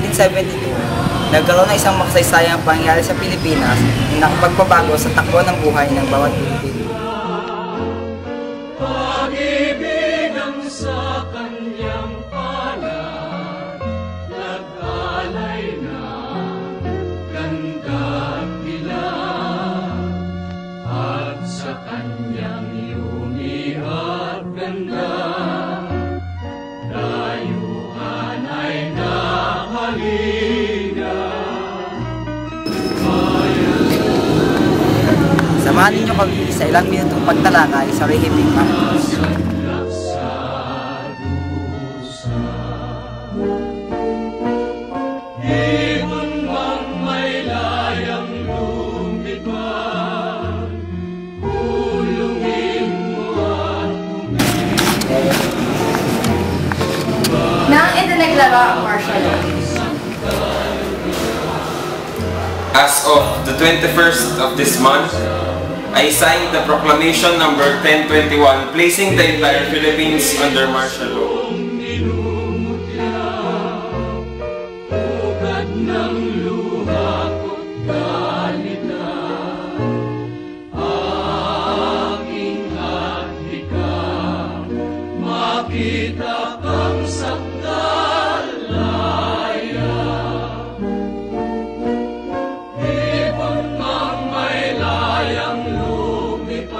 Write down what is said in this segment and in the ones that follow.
1972, nagkaroon ng isang makasaysayang pangyayari sa Pilipinas na nakapagpabago sa takbo ng buhay ng bawat Pilipino. Pag-ibigan sa kanyang palad, nag-alay na ganda at dilag, at sa kanyang yumi at ganda, dayuhan ay nahalina. Samahan ninyo kami sa ilang minutong pagtalakay sa Rehimeng Marcos. Ibon mang may layang lumipad, hulungin mo at Nang idineklara ang martial law. As of the 21st of this month, I signed the Proclamation number 1021 placing the entire Philippines under martial law. Ugat ng luha ko't galita, aking hadika, makita kang sakdalaya. Ibon mang may layang lumipad,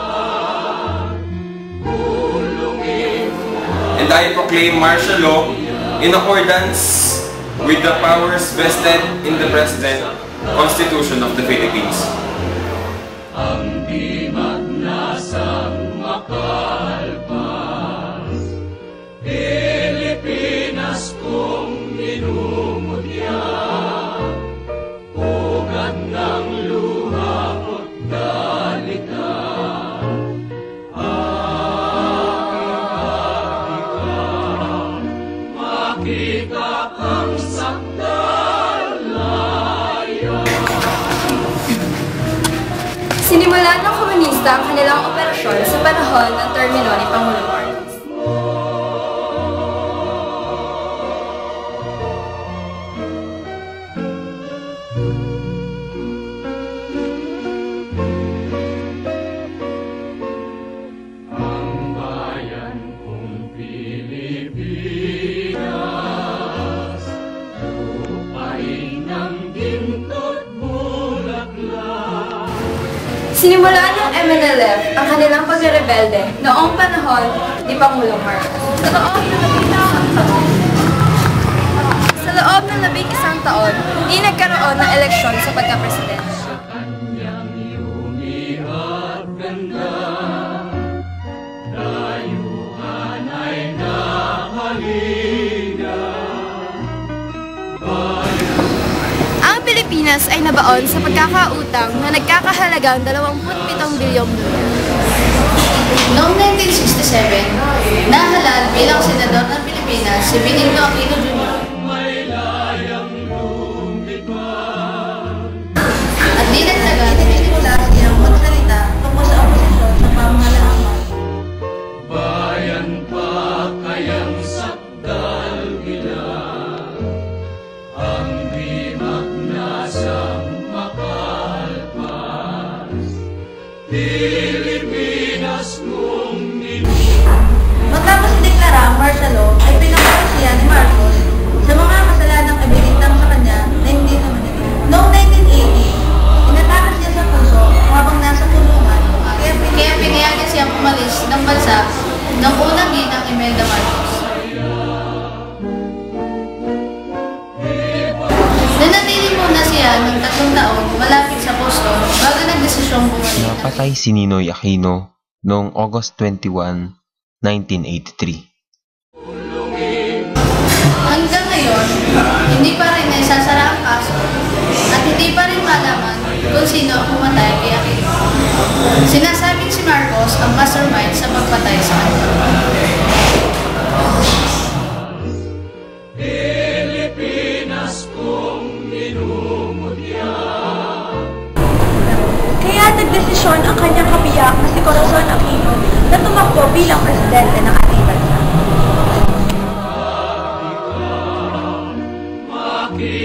hulungin mo. And I proclaim martial law in accordance with the powers vested in the President, Constitution of the Philippines. Ang dimat nasang makalpas, Pilipinas kong minumutya, ugat ng luha ko't dalita, makita kang sakdalaya. Sinimulan ng komunista ang kanilang operasyon sa panahon ng termino ni Pangulong Marcos. Ang bayan kong Pilipinas, lupain ng ginto't bulaklak. Sinimulan ng MNLF ang kanilang pagrebelde noong panahon ni Pangulong Marcos. Sa loob ng 11 taon, hindi nagkaroon ng eleksyon sa pagka-presidente. Kanyang yumi at ganda, dayuhan ay nahalina. Ang Pilipinas ay nabaon sa pagkakautang na nagkakahalagang 27 bilyong dolyar. Noong 1967, nahalal bilang senador ng Pilipinas si Benigno Aquino Jr. May layang lumipad, At di nagtagal, pinimula niyang magsalita tungkol sa oposisyon ng pamahalaang bayan pa kayang sakdal gila, ang dimak nasang makalpas, Pilipinas kong Matapos ideklara ang martial law, ay pinakita siya ni Marcos sa mga kasalanang ibinitang sa kanya na hindi naman nila. Noong 1980, inatakas niya sa puso habang nasa kulungan, kaya pinayagan siyang umalis ng bansa ng unang ginang Imelda Marcos. Nanatili muna siya ng 3 taon malapit sa posto bago nagdesisyong bumalik. Napatay si Ninoy Aquino noong August 21, 1983. Hanggang ngayon, hindi pa rin naisasara ang kaso at hindi pa rin malaman kung sino ang pumatay kay Aquino. Sinasabing si Marcos ang mastermind sa pagpatay sa kanya. Pilipinas kong minumutya. Kaya nagdesisyon ang kanyang kabiyak na si Corazon Aquino na tumakbo bilang presidente ng ating bansa. Makita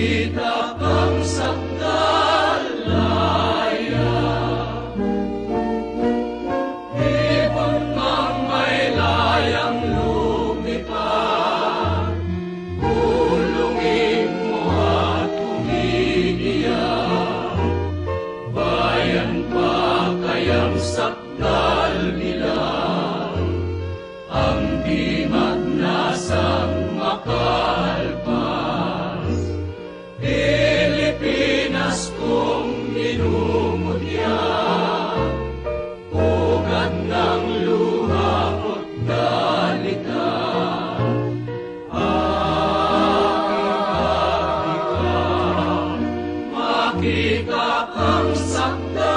Makita kang sagdalaya, ibon kang may layang lumipad, kulungin mo at umiiyak, bayan pa kayang sakdal bilang, ang di magnasang makalpas. Pilipinas kong minumutya, ugat ng luha ko't dalita, makita kang sagdalaya.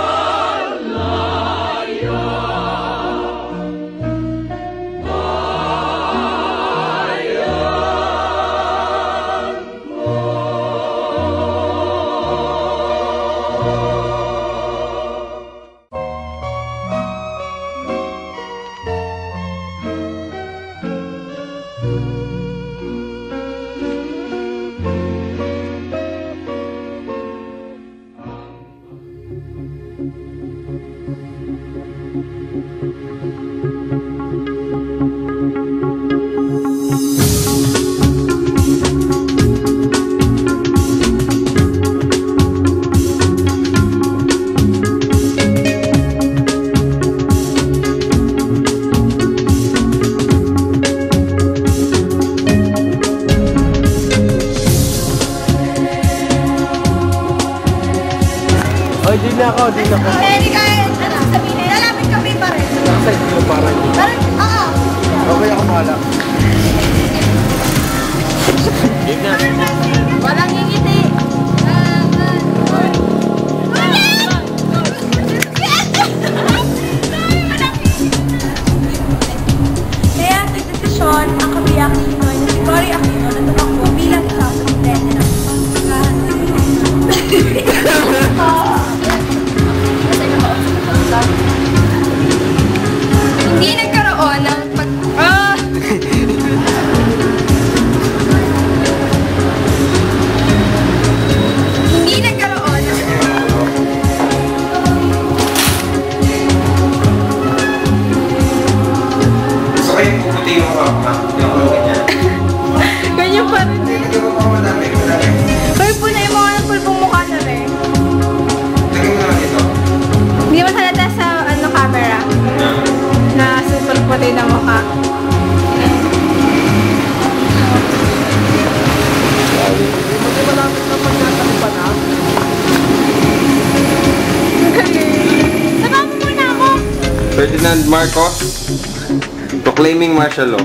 Di na ako. Hindi kahit ano sabihin, lalapit kami pa rin. Nasa iyo parang. Parang, oo. Okay ako mahala. Yun na. Walang ngingiti. Kaya nagdesisyon ang kabiyak ni Pinoy na si Cory Aquino na tumakbo bilang isang presidente ng Hindi nagkaroon ng Hindi nagkaroon ng So kayo puputi yung rock na. Yung kulungin niya. ganyan pa rin. Hindi ko pa madami. Pero po na yung mga napulpong mukha na rin. Lagyan mo naman ito. Hindi mo halata sa camera na super puti na mukha. Hindi malapit na pagkakalipan ha. Sama mo muna ako. Ferdinand Marcos proclaiming martial law.